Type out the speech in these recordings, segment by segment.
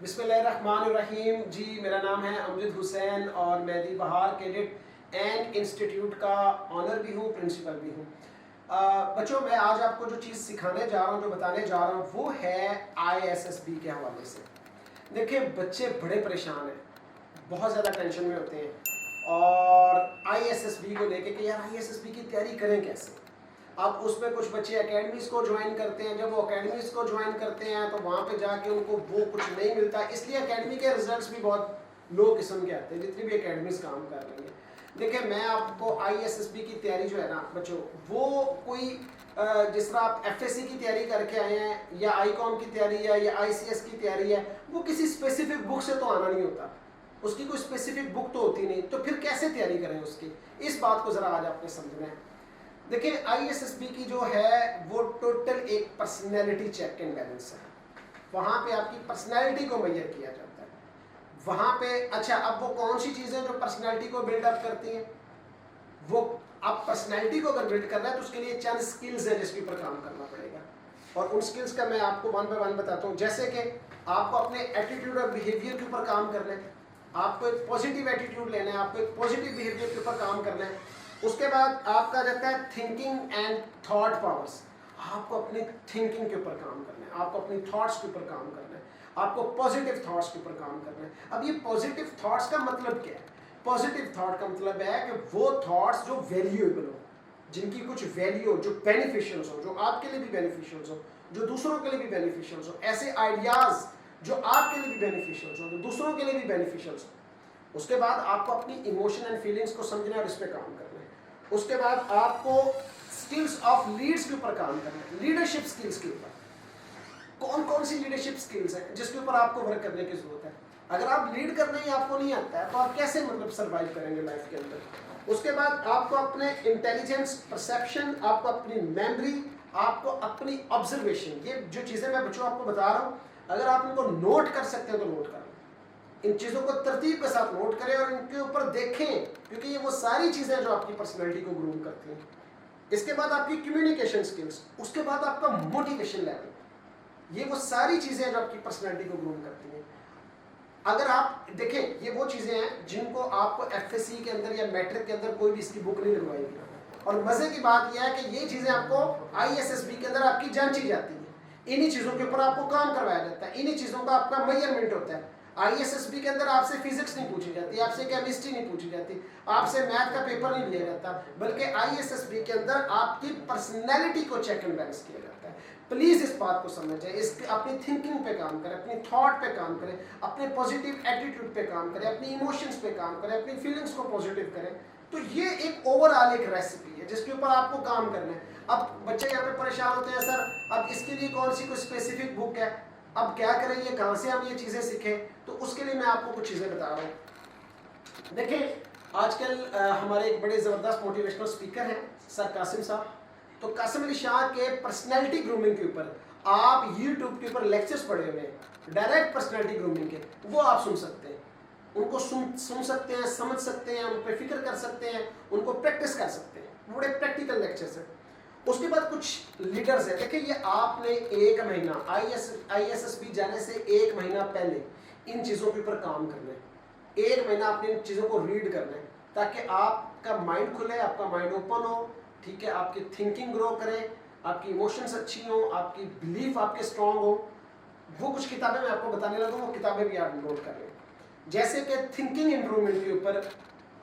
बिस्मिल्लाहिर्रहमानिर्रहीम। जी, मेरा नाम है अमजद हुसैन और मेहदी बहार कैडेट एंड इंस्टीट्यूट का ऑनर भी हूँ, प्रिंसिपल भी हूँ। बच्चों, मैं आज आपको जो चीज़ सिखाने जा रहा हूँ, जो बताने जा रहा हूँ, वो है ISSB के हवाले से। देखिए, बच्चे बड़े परेशान हैं, बहुत ज़्यादा टेंशन में होते हैं और ISSB को लेके कि यार ISSB की तैयारी करें कैसे। अब उसमें कुछ बच्चे एकेडमीज़ को ज्वाइन करते हैं, जब वो एकेडमीज़ को ज्वाइन करते हैं तो वहाँ पे जाके उनको वो कुछ नहीं मिलता, इसलिए एकेडमी के रिजल्ट्स भी बहुत लो किस्म के आते हैं, जितनी भी एकेडमीज़ काम कर रही हैं। देखिए, मैं आपको ISSB की तैयारी जो है ना बच्चों, वो कोई जिस तरह आप FSC की तैयारी करके आए हैं या ICOM की तैयारी है या ICS की तैयारी है, वो किसी स्पेसिफिक बुक से तो आना नहीं होता, उसकी कोई स्पेसिफिक बुक तो होती नहीं, तो फिर कैसे तैयारी करें उसकी, इस बात को ज़रा आज आपने समझना है। देखिए, ISSB की जो है वो टोटल एक पर्सनैलिटी चेक एंड बैलेंस है। वहाँ पे आपकी पर्सनैलिटी को मेजर किया जाता है वहाँ पे। अच्छा, अब वो कौन सी चीज़ें जो पर्सनैलिटी को बिल्डअप करती हैं, वो आप पर्सनैलिटी को अगर बिल्ड करना है तो उसके लिए चंद स्किल्स है जिसके ऊपर काम करना पड़ेगा, और उन स्किल्स का मैं आपको वन बाय वन बताता हूँ। जैसे कि आपको अपने एटीट्यूड और बिहेवियर के ऊपर काम करना है, आपको एक पॉजिटिव एटीट्यूड लेना है, आपको एक पॉजिटिव बिहेवियर के ऊपर काम करना है। उसके बाद आपका रहता है थिंकिंग एंड थॉट पावर्स, आपको अपनी थिंकिंग के ऊपर काम करना है, आपको अपनी थॉट्स के ऊपर काम करना है, आपको पॉजिटिव थॉट्स के ऊपर काम करना है। अब ये पॉजिटिव थॉट्स का मतलब क्या है? पॉजिटिव थॉट का मतलब है कि वो थॉट्स जो वैल्यूएबल हो, जिनकी कुछ वैल्यू हो, जो बेनिफिशियल हो, जो आपके लिए भी बेनिफिशियल हो, जो दूसरों के लिए भी बेनिफिशियल हो, ऐसे आइडियाज जो आपके लिए भी बेनिफिशियल हो, जो दूसरों के लिए भी बेनिफिशियल हो। उसके बाद आपको अपनी इमोशन एंड फीलिंग्स को समझना और इस पर काम करना है। उसके बाद आपको स्किल्स ऑफ लीड्स के ऊपर काम करना है, लीडरशिप स्किल्स के ऊपर। कौन कौन सी लीडरशिप स्किल्स हैं जिसके ऊपर आपको वर्क करने की जरूरत है। अगर आप लीड करने ही आपको नहीं आता है तो आप कैसे सर्वाइव करेंगे लाइफ के अंदर। उसके बाद आपको अपने इंटेलिजेंस, परसेप्शन, आपको अपनी मेमोरी, आपको अपनी ऑब्जर्वेशन, ये जो चीज़ें मैं बच्चों आपको बता रहा हूँ, अगर आप इनको नोट कर सकते हैं तो नोट करें, इन चीज़ों को तरतीब के साथ नोट करें और इनके ऊपर देखें, क्योंकि ये वो सारी चीज़ें जो आपकी पर्सनैलिटी को ग्रूम करती हैं। इसके बाद आपकी कम्युनिकेशन स्किल्स, उसके बाद आपका मोटिवेशन लेवल, ये वो सारी चीज़ें जो आपकी पर्सनैलिटी को ग्रूम करती हैं। अगर आप देखें, ये वो चीज़ें हैं जिनको आपको FSC के अंदर या मैट्रिक के अंदर कोई भी इसकी बुक नहीं लगवाएगी, और मज़े की बात यह है कि ये चीज़ें आपको ISSB के अंदर आपकी जांची जाती हैं, इन्हीं चीज़ों के ऊपर आपको काम करवाया जाता है, इन्हीं चीज़ों का आपका मेजरमेंट होता है। ISSB के अंदर आपसे फिजिक्स नहीं पूछी जाती, आपसे केमिस्ट्री नहीं पूछी जाती, आपसे मैथ का पेपर नहीं लिया जाता, बल्कि ISSB के अंदर आपकी पर्सनैलिटी को चेक एंड बैलेंस किया जाता है। प्लीज़ इस बात को समझें, इस अपनी थिंकिंग पे काम करें, अपनी थॉट पे काम करें, अपने पॉजिटिव एटीट्यूड पे काम करें, अपनी इमोशंस पे काम करें, अपनी फीलिंग्स को पॉजिटिव करें। तो ये एक ओवरऑल एक रेसिपी है जिसके ऊपर आपको काम करना है। अब बच्चे यहाँ पे परेशान होते हैं, सर अब इसके लिए कौन सी कोई स्पेसिफिक बुक है, अब क्या करें, ये कहाँ से हम ये चीज़ें सीखें। तो उसके लिए मैं आपको कुछ चीज़ें बता रहा हूँ। देखिए, आजकल हमारे एक बड़े ज़बरदस्त मोटिवेशनल स्पीकर हैं सर कासिम साहब। तो कासिम अली शाह के पर्सनैलिटी ग्रूमिंग के ऊपर आप यूट्यूब के ऊपर लेक्चर्स पढ़े हुए हैं, डायरेक्ट पर्सनैलिटी ग्रूमिंग के, वो आप सुन सकते हैं, उनको सुन सकते हैं, समझ सकते हैं, उन पर फिक्र कर सकते हैं, उनको प्रैक्टिस कर सकते हैं। बड़े प्रैक्टिकल लेक्चर्स हैं। उसके बाद कुछ लीडर्स हैं। देखिए, ये आपने एक महीना ISSB जाने से एक महीना पहले इन चीज़ों के ऊपर काम करना है। एक महीना आपने इन चीज़ों को रीड करना है ताकि आपका माइंड खुले, आपका माइंड ओपन हो, ठीक है, आपकी थिंकिंग ग्रो करें, आपकी इमोशंस अच्छी हो, आपकी बिलीफ आपके स्ट्रॉन्ग हो। वो कुछ किताबें मैं आपको बताने लगा, वो किताबें भी आप नोट कर लें। जैसे कि थिंकिंग इम्प्रूवमेंट के ऊपर,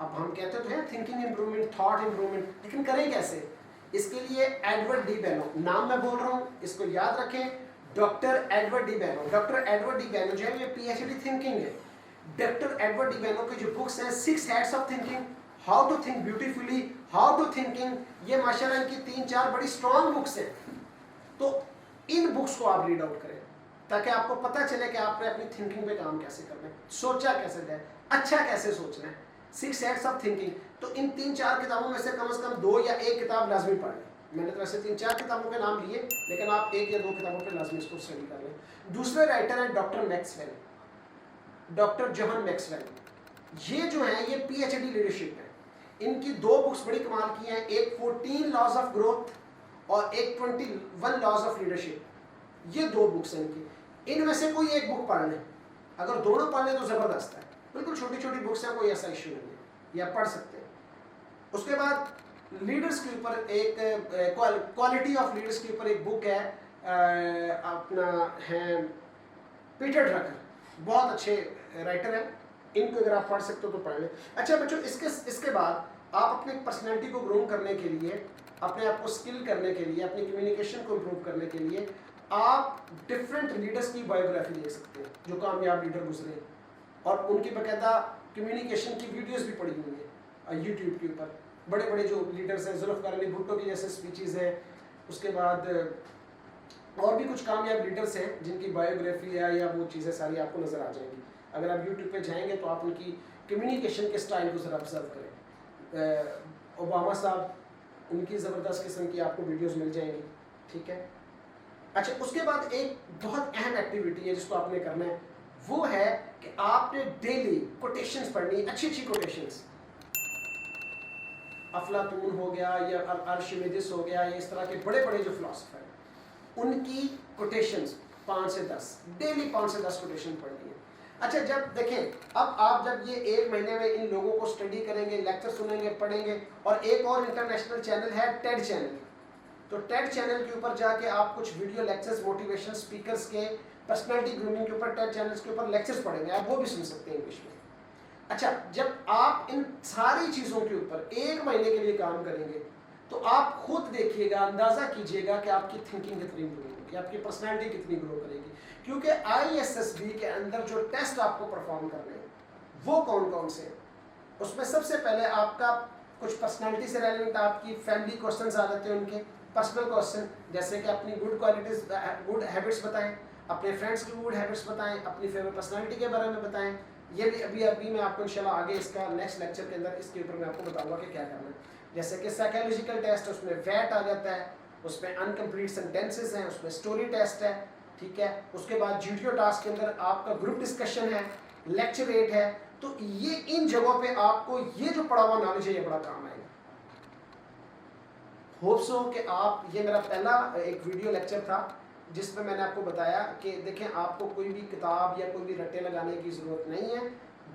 अब हम कहते तो हैं थिंकिंग इम्प्रूवमेंट, थॉट इम्प्रूवमेंट, लेकिन करें कैसे? इसके लिए एडवर्ड डी बेनो, नाम मैं बोल रहा हूँ, इसको याद रखें, doctor Edward de Bono. Doctor Edward de Bono जो है ये PhD थिंकिंग है। डॉक्टर एडवर्ड डी बेनो की जो बुक्स हैं, 6 hats of thinking, how to think beautifully, how to thinking, ये माशाल्लाह इनकी 3-4 बड़ी स्ट्रॉन्ग बुक्स हैं। तो इन बुक्स को आप रीड आउट करें ताकि आपको पता चले कि आपने अपनी थिंकिंग पे काम कैसे करना है, सोचा कैसे जाए, अच्छा कैसे सोचना है। 6 हैट्स ऑफ थिंकिंग, तो इन 3-4 किताबों में से कम 2 या 1 किताब लाजमी पढ़ लें। मैंने तो वैसे 3-4 किताबों के नाम लिए, लेकिन आप 1 या 2 किताबों पे लाजमी इसको स्टडी कर लें। दूसरे राइटर हैं doctor Maxwell, doctor John Maxwell. ये जो है ये PhD लीडरशिप है। इनकी 2 बुक्स बड़ी कमाल की हैं, एक 14 लॉज ऑफ ग्रोथ और एक 21 लॉज ऑफ लीडरशिप। ये 2 बुक्स हैं इनकी, इनमें से कोई एक बुक पढ़ लें। अगर दोनों पढ़ लें तो ज़बरदस्त है, बिल्कुल छोटी छोटी बुक्स हैं, कोई ऐसा इशू नहीं है, ये आप पढ़ सकते हैं। उसके बाद लीडर्स के ऊपर एक क्वालिटी ऑफ लीडर्स के ऊपर एक बुक है, अपना है पीटर ड्रकर, बहुत अच्छे राइटर हैं, इनको अगर आप पढ़ सकते हो तो पढ़ लें। अच्छा बच्चों, इसके बाद आप अपनी पर्सनैलिटी को ग्रूम करने के लिए, अपने आप को स्किल करने के लिए, अपनी कम्युनिकेशन को इम्प्रूव करने के लिए आप डिफरेंट लीडर्स की बायोग्राफी देख सकते हैं जो कामयाब लीडर गुजरे हैं, और उनकी बाकायदा कम्युनिकेशन की वीडियोस भी पड़ी हुई हैं यूट्यूब के ऊपर। बड़े बड़े जो लीडर्स हैं, जुल्फ़िकार अली भुट्टो की जैसे स्पीचेस हैं, उसके बाद और भी कुछ कामयाब लीडर्स हैं जिनकी बायोग्राफी है या वो चीज़ें सारी आपको नज़र आ जाएंगी। अगर आप यूट्यूब पे जाएंगे तो आप उनकी कम्युनिकेशन के स्टाइल को ज़रा ऑब्जर्व करें। ओबामा साहब, उनकी ज़बरदस्त किस्म की आपको वीडियोस मिल जाएंगी, ठीक है। अच्छा, उसके बाद एक बहुत अहम एक्टिविटी है जिसको आपने करना है, वो है कि आपने डेली कोटेशंस पढ़नी, अच्छी अच्छी कोटेशंस, अफलातून हो गया या आर्शिमिदिस हो गया, या इस तरह के बड़े बड़े जो फिलोसफर हैं उनकी कोटेशंस 5 से 10 डेली 5 से 10 कोटेशन पढ़नी है। अच्छा, जब देखें, अब आप जब ये 1 महीने में इन लोगों को स्टडी करेंगे, लेक्चर सुनेंगे, पढ़ेंगे, और एक और इंटरनेशनल चैनल है टेड चैनल, तो टेड चैनल के ऊपर जाके आप कुछ वीडियो लेक्चर्स, मोटिवेशन स्पीकर्स के, पर्सनैलिटी ग्रूमिंग के ऊपर टेड चैनल्स के ऊपर लेक्चर्स पढ़ेंगे, आप वो भी सुन सकते हैं इंग्लिश में। अच्छा, जब आप इन सारी चीज़ों के ऊपर 1 महीने के लिए काम करेंगे तो आप खुद देखिएगा, अंदाज़ा कीजिएगा कि आपकी थिंकिंग कितनी इंप्रूव होगी, आपकी पर्सनैलिटी कितनी ग्रो करेगी। क्योंकि ISSB के अंदर जो टेस्ट आपको परफॉर्म करने हैं वो कौन कौन से हैं, उसमें सबसे पहले आपका कुछ पर्सनैलिटी से रेलेवेंट आपकी फैमिली क्वेश्चंस आ जाते हैं, उनके पर्सनल क्वेश्चन, जैसे कि अपनी गुड क्वालिटीज, गुड हैबिट्स बताएं, अपने फ्रेंड्स की गुड हैबिट्स बताएं, अपनी फेवरेट पर्सनैलिटी के बारे में बताएं। ये भी अभी मैं आपको इंशाल्लाह आगे इसका नेक्स्ट लेक्चर के अंदर इसके ऊपर मैं आपको बताऊंगा कि क्या करना है। जैसे कि साइकोलॉजिकल टेस्ट, उसमें वैट आ जाता है, उसमें अनकम्प्लीट सेंटेंसेस हैं, उसमें स्टोरी टेस्ट है, ठीक है। उसके बाद GTO टास्क के अंदर आपका ग्रुप डिस्कशन है, लेक्चर 8 है। तो ये इन जगहों पे आपको ये जो पढ़ा हुआ नॉलेज है ये बड़ा काम आएगा। होप सो कि आप, ये मेरा पहला एक वीडियो लेक्चर था जिसमें मैंने आपको बताया कि देखें, आपको कोई भी किताब या कोई भी रट्टे लगाने की ज़रूरत नहीं है।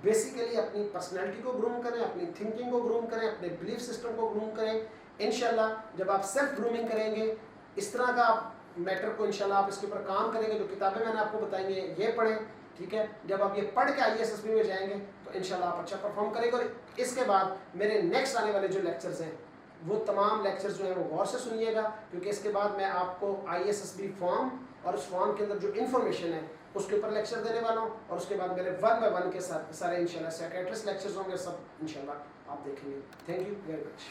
बेसिकली अपनी पर्सनैलिटी को ग्रूम करें, अपनी थिंकिंग को ग्रूम करें, अपने बिलीफ सिस्टम को ग्रूम करें। इंशाल्लाह जब आप सेल्फ ग्रूमिंग करेंगे, इस तरह का आप मैटर को इंशाल्लाह आप इसके ऊपर काम करेंगे, जो किताबें मैंने आपको बताएंगे ये पढ़ें, ठीक है। जब आप ये पढ़ के ISSB में जाएंगे तो इंशाल्लाह आप अच्छा परफॉर्म करेंगे। और इसके बाद मेरे नेक्स्ट आने वाले जो लेक्चर्स हैं वो तमाम लेक्चर्स जो हैं वो गौर से सुनिएगा, क्योंकि इसके बाद मैं आपको ISSB फॉर्म और उस फॉर्म के अंदर जो इन्फॉर्मेशन है उसके ऊपर लेक्चर देने वाला हूँ। और उसके बाद मेरे 1 बाय 1 के साथ सारे इंशाल्लाह साइकियाट्रिस्ट लेक्चर्स होंगे, सब इंशाल्लाह आप देखेंगे। Thank you very much.